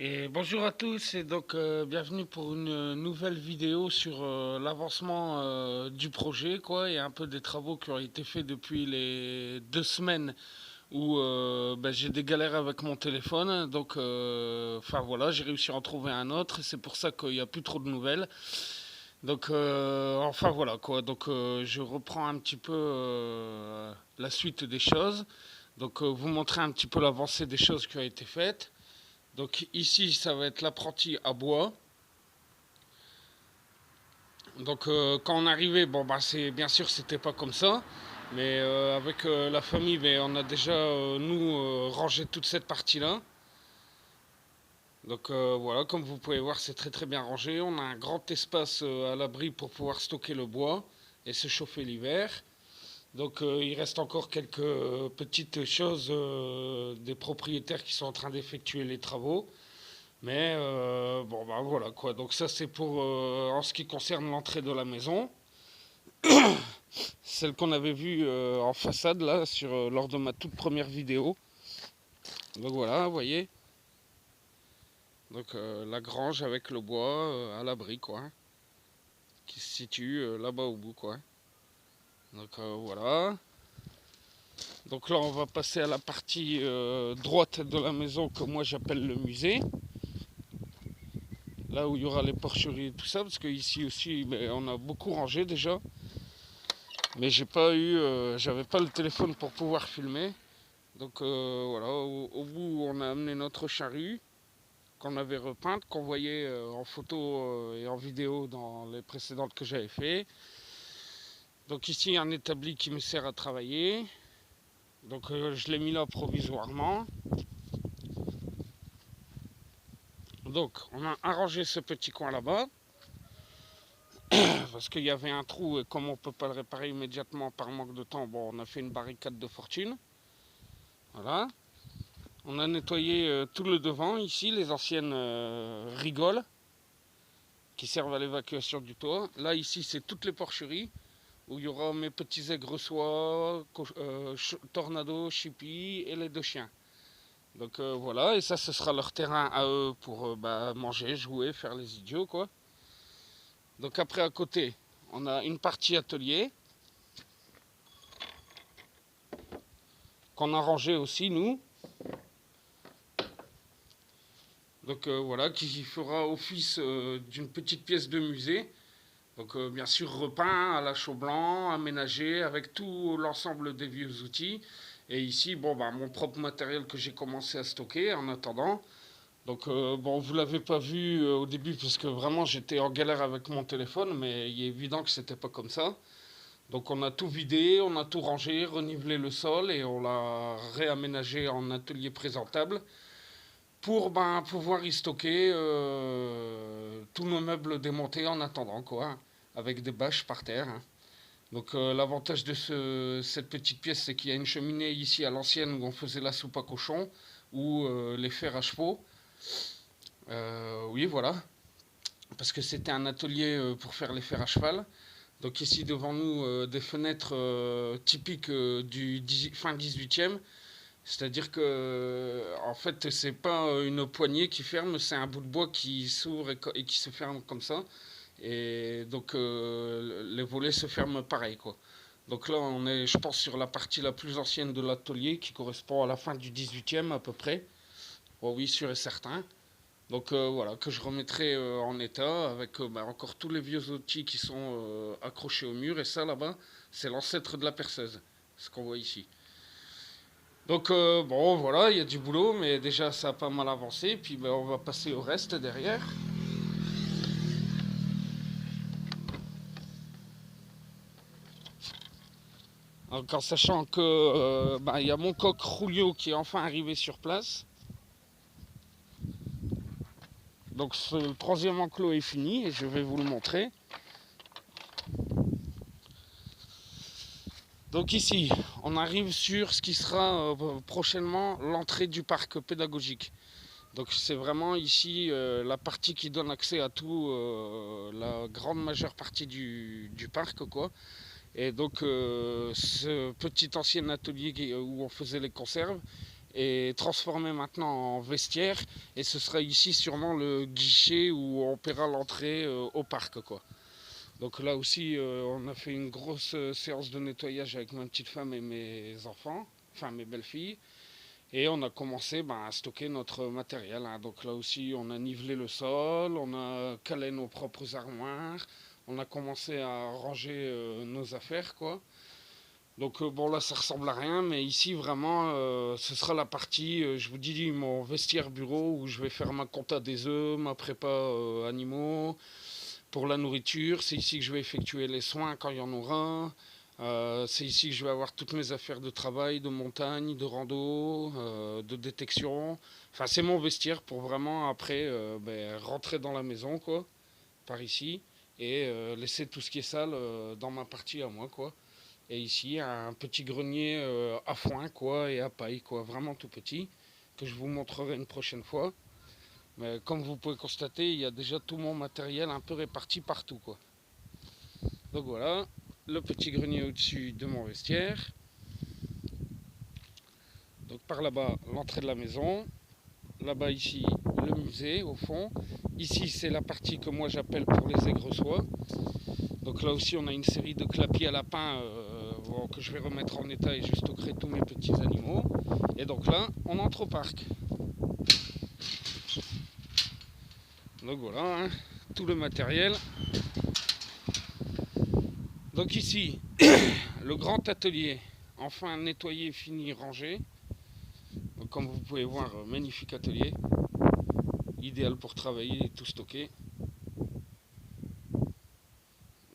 Et bonjour à tous et donc bienvenue pour une nouvelle vidéo sur l'avancement du projet quoi et un peu des travaux qui ont été faits depuis les 2 semaines où j'ai des galères avec mon téléphone donc enfin voilà j'ai réussi à en trouver un autre et c'est pour ça qu'il n'y a plus trop de nouvelles donc enfin voilà quoi donc je reprends un petit peu la suite des choses donc vous montrer un petit peu l'avancée des choses qui ont été faites. Donc ici, ça va être l'apprenti à bois. Donc quand on arrivait, bon bah c'est bien sûr c'était pas comme ça, mais avec la famille, on a déjà nous rangé toute cette partie-là. Donc voilà, comme vous pouvez voir, c'est très très bien rangé. On a un grand espace à l'abri pour pouvoir stocker le bois et se chauffer l'hiver. Donc il reste encore quelques petites choses des propriétaires qui sont en train d'effectuer les travaux. Mais bon, bah voilà quoi. Donc, ça, c'est pour en ce qui concerne l'entrée de la maison. Celle qu'on avait vue en façade, là, lors de ma toute première vidéo. Donc, voilà, vous voyez. Donc, la grange avec le bois à l'abri, quoi. Qui se situe là-bas au bout, quoi. Donc, voilà. Donc, là, on va passer à la partie droite de la maison que moi j'appelle le musée. Là où il y aura les porcheries et tout ça. Parce qu'ici aussi, on a beaucoup rangé déjà. Mais j'avais pas le téléphone pour pouvoir filmer. Donc voilà, au bout on a amené notre charrue qu'on avait repeinte, qu'on voyait en photo et en vidéo dans les précédentes que j'avais fait. Donc ici un établi qui me sert à travailler. Donc je l'ai mis là provisoirement. Donc on a arrangé ce petit coin là-bas. Parce qu'il y avait un trou et comme on ne peut pas le réparer immédiatement par manque de temps, bon on a fait une barricade de fortune. Voilà. On a nettoyé tout le devant ici, les anciennes rigoles qui servent à l'évacuation du toit. Là ici c'est toutes les porcheries où il y aura mes petits aigres soie, tornado, chippy et les deux chiens. Donc voilà, et ça ce sera leur terrain à eux pour manger, jouer, faire les idiots quoi. Donc après à côté, on a une partie atelier qu'on a rangé aussi nous. Donc voilà, qui fera office d'une petite pièce de musée. Donc bien sûr repeint à la chaux blanc, aménagé avec tout l'ensemble des vieux outils. Et ici, bon, bah, mon propre matériel que j'ai commencé à stocker en attendant. Donc bon, vous l'avez pas vu au début parce que vraiment j'étais en galère avec mon téléphone, mais il est évident que c'était pas comme ça. Donc on a tout vidé, on a tout rangé, renivelé le sol et on l'a réaménagé en atelier présentable pour pouvoir y stocker tous nos meubles démontés en attendant quoi, avec des bâches par terre, hein. Donc l'avantage de cette petite pièce, c'est qu'il y a une cheminée ici à l'ancienne où on faisait la soupe à cochon ou les fers à chevaux. Oui, voilà, parce que c'était un atelier pour faire les fers à cheval. Donc ici devant nous, des fenêtres typiques du fin 18e. C'est-à-dire que, en fait, c'est pas une poignée qui ferme, c'est un bout de bois qui s'ouvre et qui se ferme comme ça. Et donc, les volets se ferment pareil, quoi. Donc là, on est, je pense, sur la partie la plus ancienne de l'atelier, qui correspond à la fin du 18e à peu près. Oh oui, sûr et certain. Donc voilà, que je remettrai en état avec encore tous les vieux outils qui sont accrochés au mur. Et ça, là-bas, c'est l'ancêtre de la perceuse, ce qu'on voit ici. Donc bon, voilà, il y a du boulot, mais déjà, ça a pas mal avancé. Puis on va passer au reste derrière. Donc, en sachant que il y a mon coq Julio qui est enfin arrivé sur place. Donc ce troisième enclos est fini et je vais vous le montrer. Donc ici, on arrive sur ce qui sera prochainement l'entrée du parc pédagogique. Donc c'est vraiment ici la partie qui donne accès à tout, la grande majeure partie du parc quoi. Et donc ce petit ancien atelier où on faisait les conserves est transformé maintenant en vestiaire. Et ce sera ici sûrement le guichet où on paiera l'entrée au parc, quoi. Donc là aussi, on a fait une grosse séance de nettoyage avec ma petite femme et mes enfants, enfin mes belles-filles. Et on a commencé à stocker notre matériel, hein. Donc là aussi, on a nivelé le sol, on a calé nos propres armoires, on a commencé à ranger nos affaires, quoi. Donc bon, là, ça ressemble à rien, mais ici, vraiment, ce sera la partie, je vous dis, mon vestiaire bureau, où je vais faire ma compta des œufs, ma prépa animaux, pour la nourriture. C'est ici que je vais effectuer les soins quand il y en aura. C'est ici que je vais avoir toutes mes affaires de travail, de montagne, de rando, de détection. Enfin, c'est mon vestiaire pour vraiment après rentrer dans la maison, quoi, par ici, et laisser tout ce qui est sale dans ma partie à moi, quoi. Et ici, un petit grenier à foin, quoi, et à paille, quoi, vraiment tout petit, que je vous montrerai une prochaine fois. Mais comme vous pouvez constater, il y a déjà tout mon matériel un peu réparti partout, quoi. Donc voilà, le petit grenier au-dessus de mon vestiaire. Donc par là-bas, l'entrée de la maison. Là-bas, ici, le musée, au fond. Ici, c'est la partie que moi j'appelle pour les aigres-soies. Donc là aussi, on a une série de clapiers à lapin que je vais remettre en état et je stockerai tous mes petits animaux. Et donc là, on entre au parc. Donc voilà, hein, tout le matériel. Donc ici, le grand atelier, enfin nettoyé, fini, rangé. Donc comme vous pouvez voir, magnifique atelier. Idéal pour travailler et tout stocker.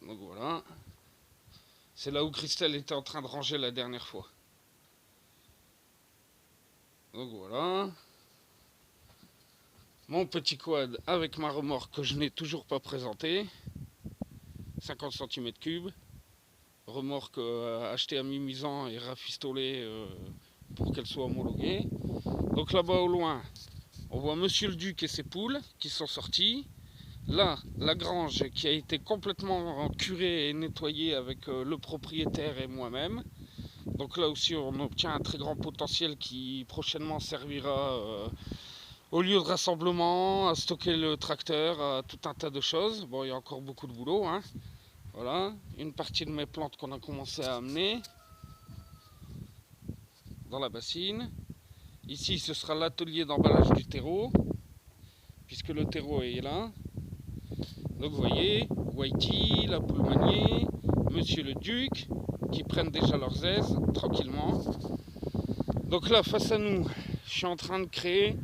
Donc voilà. C'est là où Christelle était en train de ranger la dernière fois. Donc voilà. Mon petit quad avec ma remorque que je n'ai toujours pas présenté. 50 cm3. Remorque achetée à mi-misant et rafistolée pour qu'elle soit homologuée. Donc là-bas au loin, on voit Monsieur le Duc et ses poules qui sont sortis. Là, la grange qui a été complètement curée et nettoyée avec le propriétaire et moi-même. Donc là aussi, on obtient un très grand potentiel qui prochainement servira au lieu de rassemblement, à stocker le tracteur, à tout un tas de choses. Bon, il y a encore beaucoup de boulot, hein. Voilà, une partie de mes plantes qu'on a commencé à amener dans la bassine. Ici, ce sera l'atelier d'emballage du terreau, puisque le terreau est là. Donc vous voyez, Whitey, la poule maniée, Monsieur le Duc, qui prennent déjà leurs aises tranquillement. Donc là, face à nous, je suis en train de créer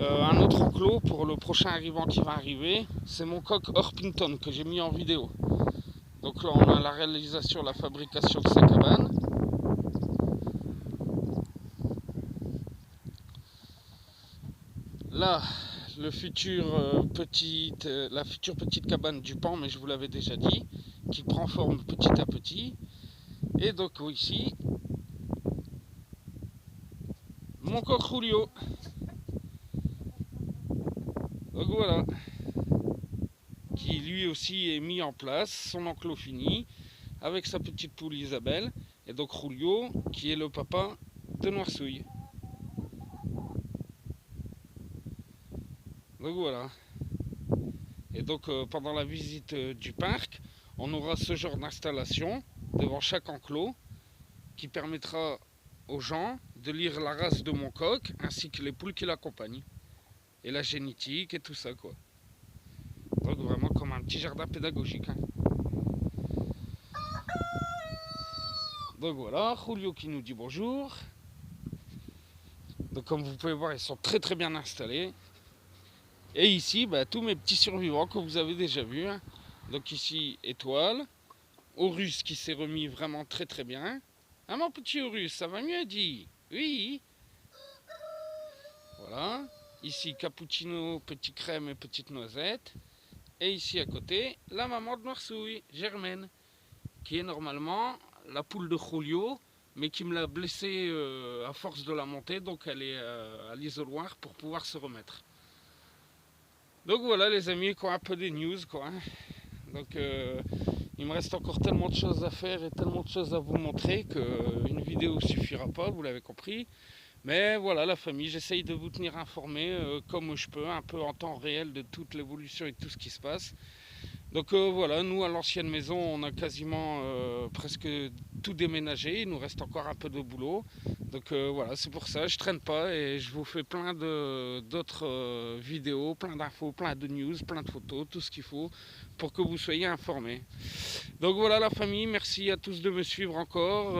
un autre enclos pour le prochain arrivant qui va arriver. C'est mon coq Orpington que j'ai mis en vidéo. Donc là, on a la réalisation, la fabrication de sa cabane. Là, la future petite cabane du pan, mais je vous l'avais déjà dit, qui prend forme petit à petit. Et donc ici, mon coq Julio. Donc voilà, qui lui aussi est mis en place, son enclos fini, avec sa petite poule Isabelle, et donc Julio, qui est le papa de Noirsouille. Donc voilà. Et donc pendant la visite du parc, on aura ce genre d'installation devant chaque enclos qui permettra aux gens de lire la race de mon coq ainsi que les poules qui l'accompagnent. Et la génétique et tout ça, quoi. Donc vraiment comme un petit jardin pédagogique, hein. Donc voilà, Julio qui nous dit bonjour. Donc comme vous pouvez voir, ils sont très très bien installés. Et ici, tous mes petits survivants que vous avez déjà vus, hein. Donc ici, Étoile. Horus qui s'est remis vraiment très très bien. Ah mon petit Horus, ça va mieux dit? Oui. Voilà. Ici, Cappuccino, petit crème et petite noisette. Et ici à côté, la maman de Noirsouille, Germaine, qui est normalement la poule de Julio, mais qui me l'a blessée à force de la monter, donc elle est à l'isoloir pour pouvoir se remettre. Donc voilà les amis, quoi, un peu des news, quoi. Donc il me reste encore tellement de choses à faire et tellement de choses à vous montrer qu'une vidéo suffira pas, vous l'avez compris. Mais voilà, la famille, j'essaye de vous tenir informé comme je peux, un peu en temps réel de toute l'évolution et de tout ce qui se passe. Donc voilà, nous à l'ancienne maison, on a quasiment presque tout déménagé. Il nous reste encore un peu de boulot. Donc voilà, c'est pour ça, je traîne pas et je vous fais plein d'autres vidéos, plein d'infos, plein de news, plein de photos, tout ce qu'il faut pour que vous soyez informés. Donc voilà la famille, merci à tous de me suivre encore.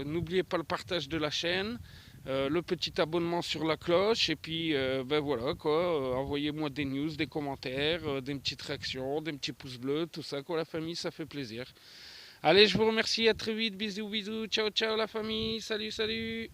N'oubliez pas le partage de la chaîne. Le petit abonnement sur la cloche et puis ben voilà quoi, envoyez-moi des news, des commentaires, des petites réactions, des petits pouces bleus, tout ça quoi la famille, ça fait plaisir. Allez, je vous remercie, à très vite, bisous bisous, ciao ciao la famille, salut salut.